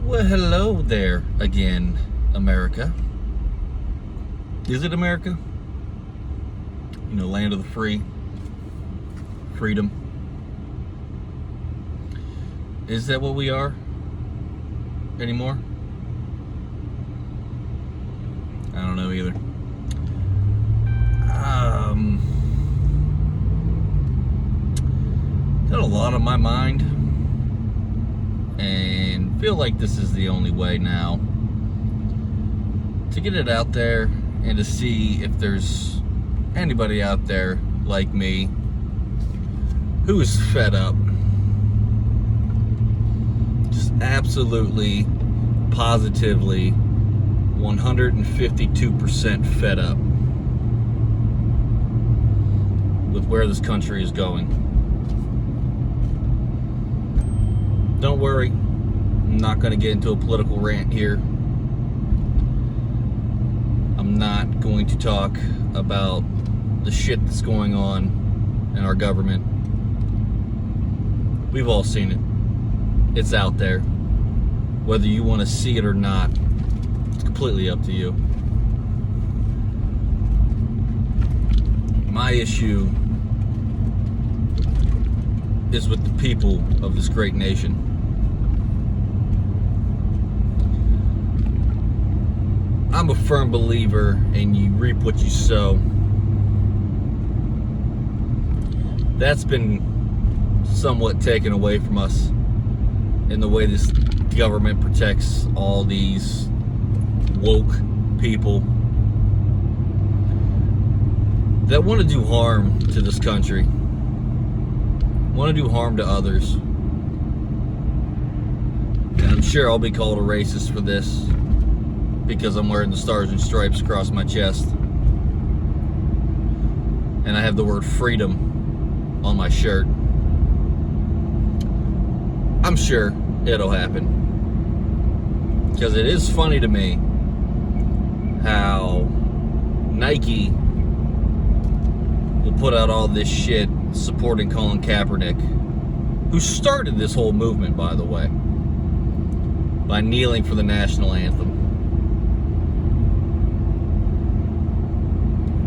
Well, hello there again, America. Is it America? You know, land of the free, freedom. Is that what we are anymore? I don't know either. Got a lot on my mind and feel like this is the only way now to get it out there and to see if there's anybody out there like me who is fed up, just absolutely, positively 152% fed up with where this country is going. Don't worry, I'm not going to get into a political rant here. I'm not going to talk about the shit that's going on in our government. We've all seen it. It's out there. Whether you want to see it or not, it's completely up to you. My issue is with the people of this great nation. I'm a firm believer in you reap what you sow. That's been somewhat taken away from us in the way this government protects all these woke people that want to do harm to this country, want to do harm to others. And I'm sure I'll be called a racist for this because I'm wearing the stars and stripes across my chest and I have the word freedom on my shirt. I'm sure it'll happen because it is funny to me how Nike will put out all this shit supporting Colin Kaepernick, who started this whole movement, by the way, by kneeling for the national anthem.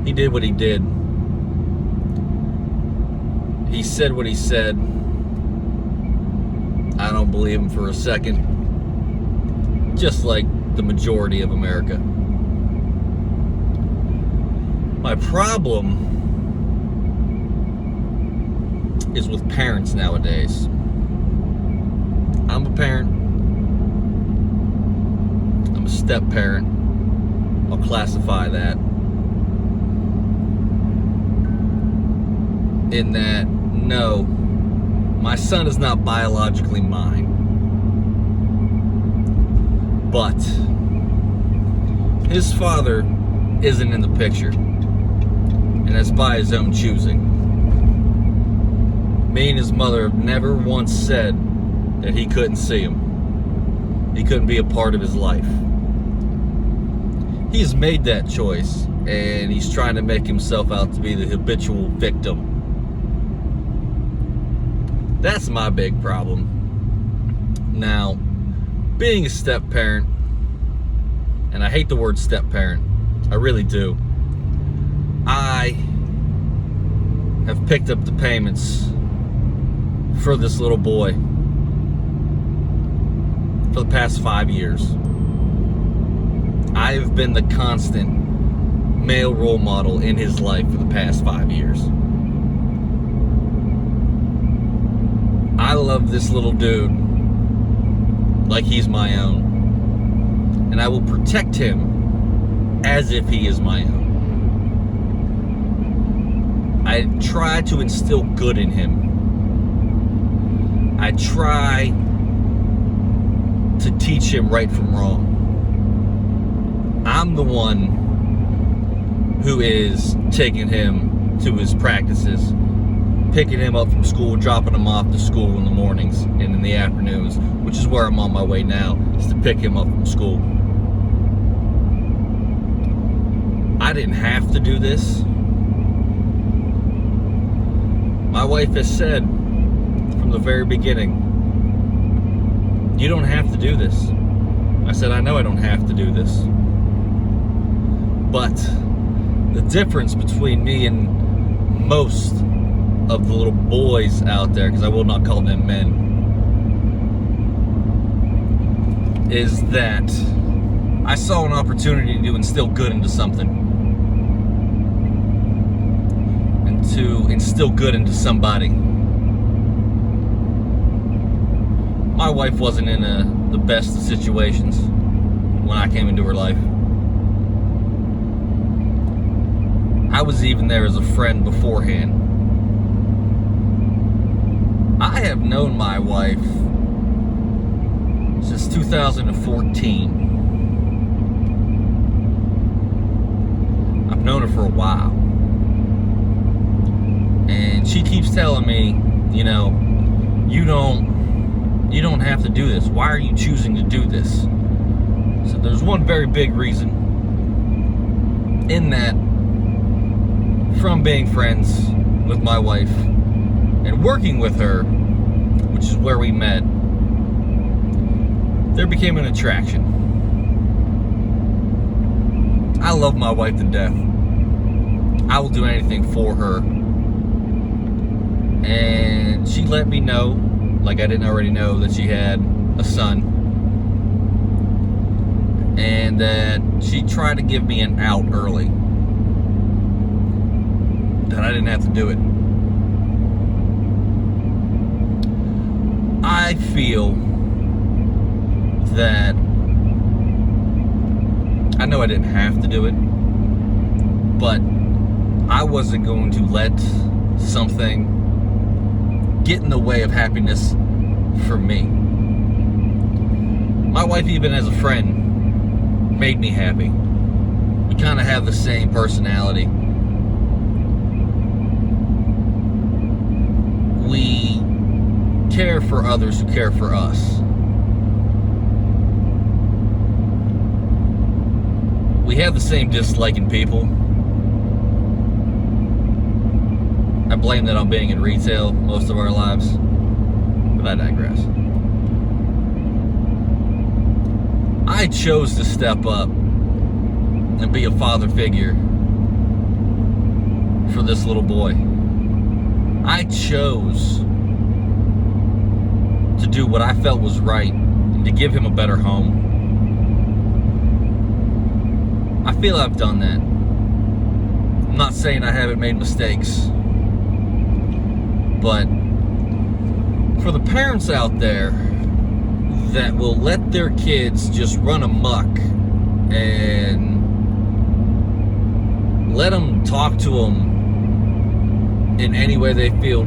He did what he did. He said what he said. I don't believe him for a second. Just like the majority of America. My problem is with parents nowadays. I'm a parent. I'm a step parent. I'll classify that. In that, no, my son is not biologically mine. But his father isn't in the picture. And that's by his own choosing. Me and his mother have never once said that he couldn't see him. He couldn't be a part of his life. He's made that choice, and he's trying to make himself out to be the habitual victim. That's my big problem. Now, being a step parent, and I hate the word step parent, I really do. I have picked up the payments for this little boy for the past 5 years. I have been the constant male role model in his life for the past 5 years. I love this little dude like he's my own. And I will protect him as if he is my own. I try to instill good in him. I try to teach him right from wrong. I'm the one who is taking him to his practices, picking him up from school, dropping him off to school in the mornings and in the afternoons, which is where I'm on my way now, is to pick him up from school. I didn't have to do this. My wife has said from the very beginning, you don't have to do this. I said, I know I don't have to do this. But the difference between me and most of the little boys out there, because I will not call them men, is that I saw an opportunity to instill good into something. And to instill good into somebody. My wife wasn't in the best of situations when I came into her life. I was even there as a friend beforehand. I have known my wife since 2014. I've known her for a while. And she keeps telling me, you know, you don't have to do this. Why are you choosing to do this? So there's one very big reason. In that, from being friends with my wife and working with her, which is where we met, there became an attraction. I love my wife to death. I will do anything for her. And she let me know, like I didn't already know, that she had a son. And that she tried to give me an out early. That I didn't have to do it. I feel that I know I didn't have to do it, but I wasn't going to let something get in the way of happiness for me. My wife, even as a friend, made me happy. We kind of have the same personality. We care for others who care for us. We have the same dislike in people. I blame that on being in retail most of our lives, but I digress. I chose to step up and be a father figure for this little boy. I chose to do what I felt was right and to give him a better home. I feel I've done that. I'm not saying I haven't made mistakes, but for the parents out there that will let their kids just run amok and let them talk to them in any way they feel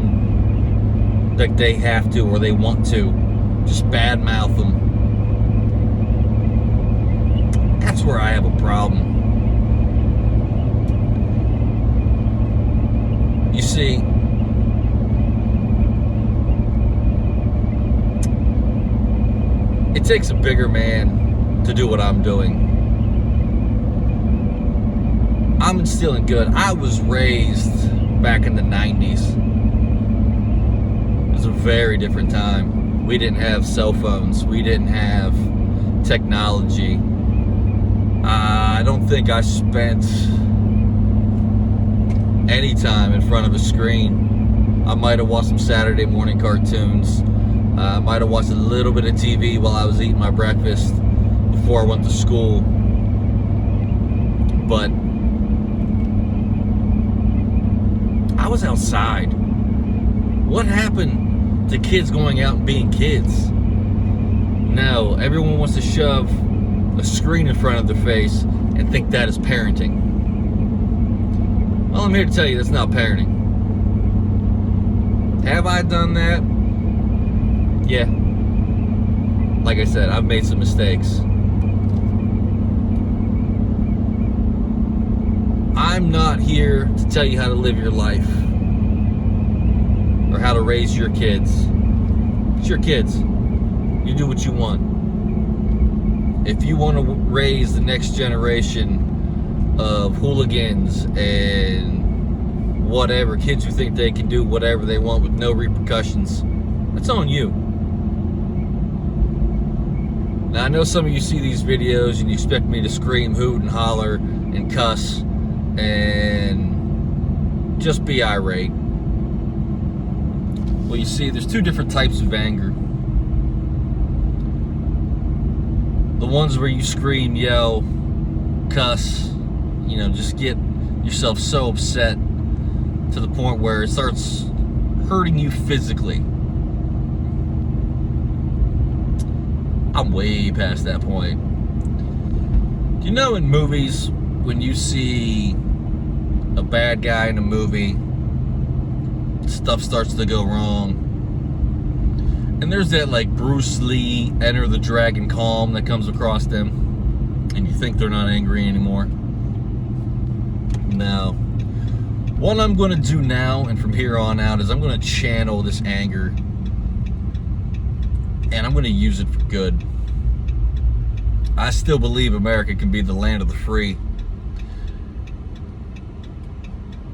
like they have to or they want to, just badmouth them, that's where I have a problem. You see, it takes a bigger man to do what I'm doing. I'm instilling good. I was raised back in the 90s. It was a very different time. We didn't have cell phones. We didn't have technology. I don't think I spent any time in front of a screen. I might have watched some Saturday morning cartoons. I might have watched a little bit of TV while I was eating my breakfast before I went to school. But I was outside. What happened to kids going out and being kids? No, everyone wants to shove a screen in front of their face and think that is parenting. Well, I'm here to tell you that's not parenting. Have I done that? Yeah. Like I said, I've made some mistakes. I'm not here to tell you how to live your life or how to raise your kids. It's your kids. You do what you want. If you want to raise the next generation of hooligans and whatever, kids who think they can do whatever they want with no repercussions, that's on you. Now, I know some of you see these videos and you expect me to scream, hoot, and holler, and cuss, and just be irate. Well, you see, there's two different types of anger. The ones where you scream, yell, cuss, just get yourself so upset to the point where it starts hurting you physically. I'm way past that point. In movies, when you see a bad guy in a movie, stuff starts to go wrong. And there's that Bruce Lee Enter the Dragon calm that comes across them, and you think they're not angry anymore. Now, what I'm going to do now and from here on out is I'm going to channel this anger, and I'm going to use it for good. I still believe America can be the land of the free,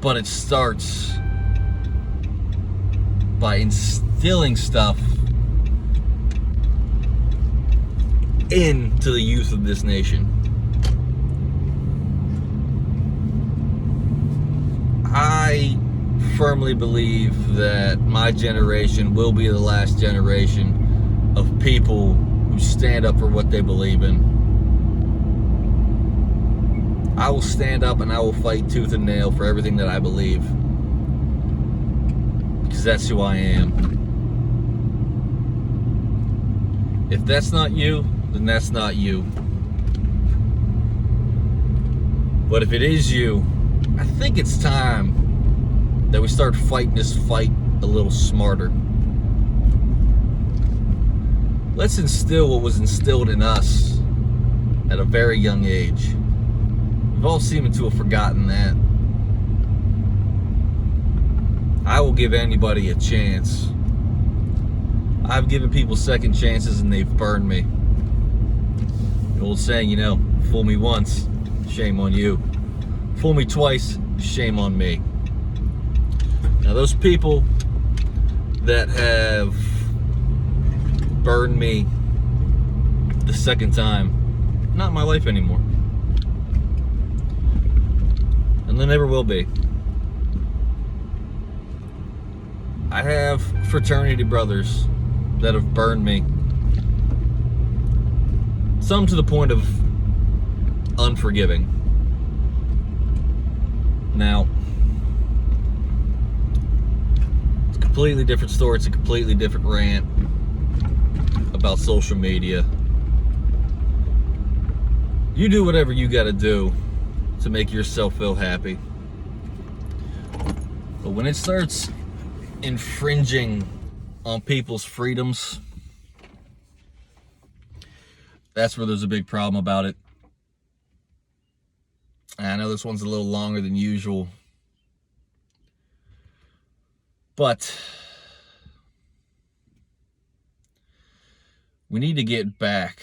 but it starts by instilling stuff into the youth of this nation. I firmly believe that my generation will be the last generation of people who stand up for what they believe in. I will stand up and I will fight tooth and nail for everything that I believe, because that's who I am. If that's not you, then that's not you. But if it is you, I think it's time that we start fighting this fight a little smarter. Let's instill what was instilled in us at a very young age. We've all seemed to have forgotten that. I will give anybody a chance. I've given people second chances and they've burned me. The old saying, fool me once, shame on you. Fool me twice, shame on me. Now, those people that have burned me the second time, not in my life anymore. And there never will be. I have fraternity brothers that have burned me. Some to the point of unforgiving. Now, it's a completely different story. It's a completely different rant about social media. You do whatever you got to do to make yourself feel happy. But when it starts infringing on people's freedoms, that's where there's a big problem about it. And I know this one's a little longer than usual, but we need to get back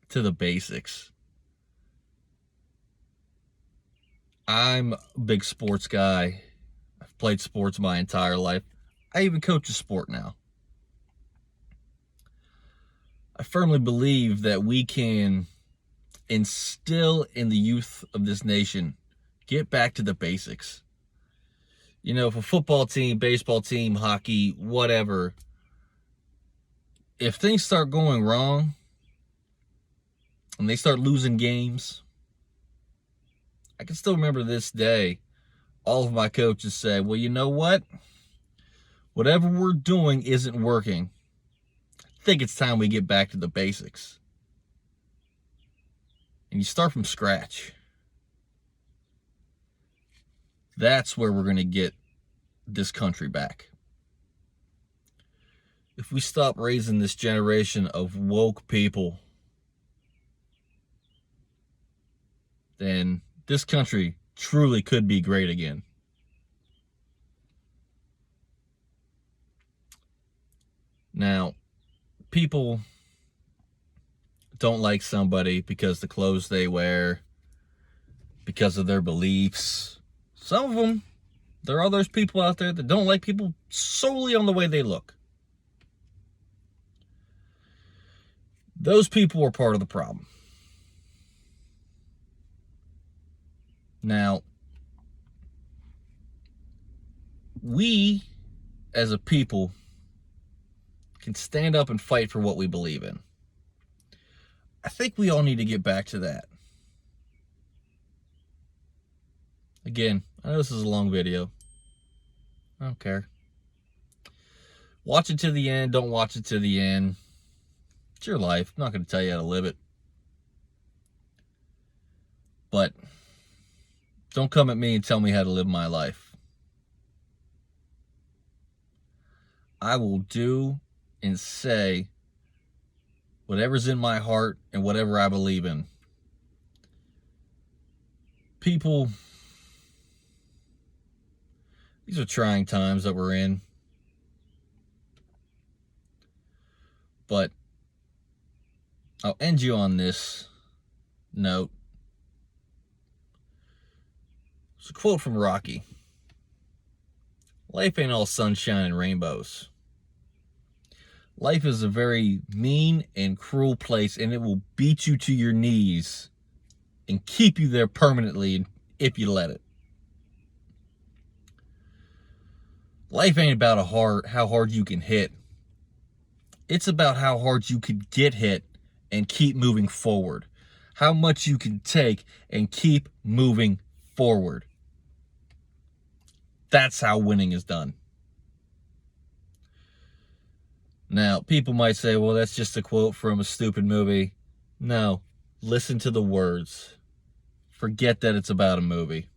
to the basics. I'm a big sports guy. I've played sports my entire life. I even coach a sport now. I firmly believe that we can instill in the youth of this nation, get back to the basics. If a football team, baseball team, hockey, whatever, if things start going wrong and they start losing games, I can still remember this day, all of my coaches say, well, you know what? Whatever we're doing isn't working. I think it's time we get back to the basics. And you start from scratch. That's where we're going to get this country back. If we stop raising this generation of woke people, then this country truly could be great again. Now, people don't like somebody because the clothes they wear, because of their beliefs. Some of them, there are those people out there that don't like people solely on the way they look. Those people were part of the problem. Now, we as a people can stand up and fight for what we believe in. I think we all need to get back to that. Again, I know this is a long video. I don't care. Watch it to the end, don't watch it to the end. It's your life. I'm not going to tell you how to live it. But don't come at me and tell me how to live my life. I will do and say whatever's in my heart and whatever I believe in. People, these are trying times that we're in. But I'll end you on this note. It's a quote from Rocky. Life ain't all sunshine and rainbows. Life is a very mean and cruel place, and it will beat you to your knees and keep you there permanently if you let it. Life ain't about how hard you can hit. It's about how hard you can get hit and keep moving forward. How much you can take and keep moving forward. That's how winning is done. Now, people might say, well, that's just a quote from a stupid movie. No, listen to the words. Forget that it's about a movie.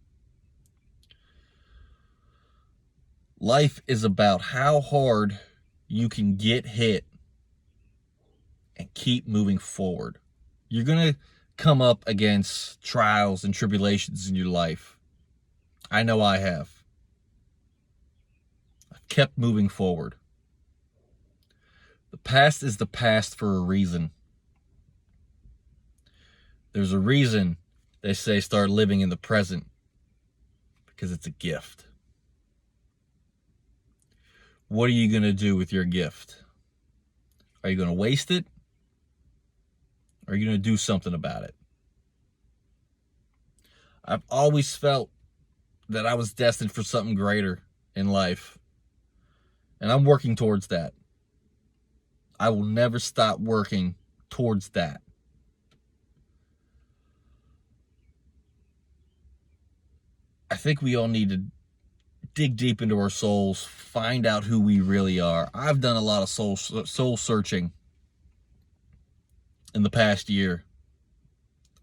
Life is about how hard you can get hit and keep moving forward. You're going to come up against trials and tribulations in your life. I know I have. I've kept moving forward. The past is the past for a reason. There's a reason they say start living in the present, because it's a gift. What are you going to do with your gift? Are you going to waste it? Or are you going to do something about it? I've always felt that I was destined for something greater in life. And I'm working towards that. I will never stop working towards that. I think we all need to dig deep into our souls, find out who we really are. I've done a lot of soul searching in the past year.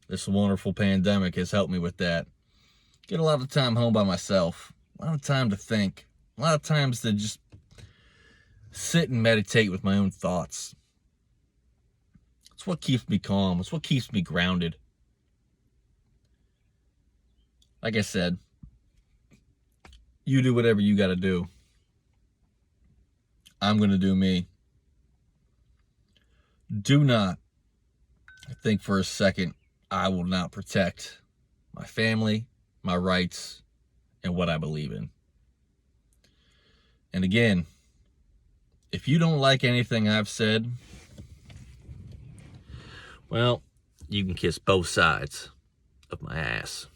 This wonderful pandemic has helped me with that. Get a lot of time home by myself, a lot of time to think, a lot of times to just sit and meditate with my own thoughts. It's what keeps me calm. It's what keeps me grounded. Like I said, you do whatever you got to do. I'm going to do me. Do not think for a second I will not protect my family, my rights, and what I believe in. And again, if you don't like anything I've said, well, you can kiss both sides of my ass.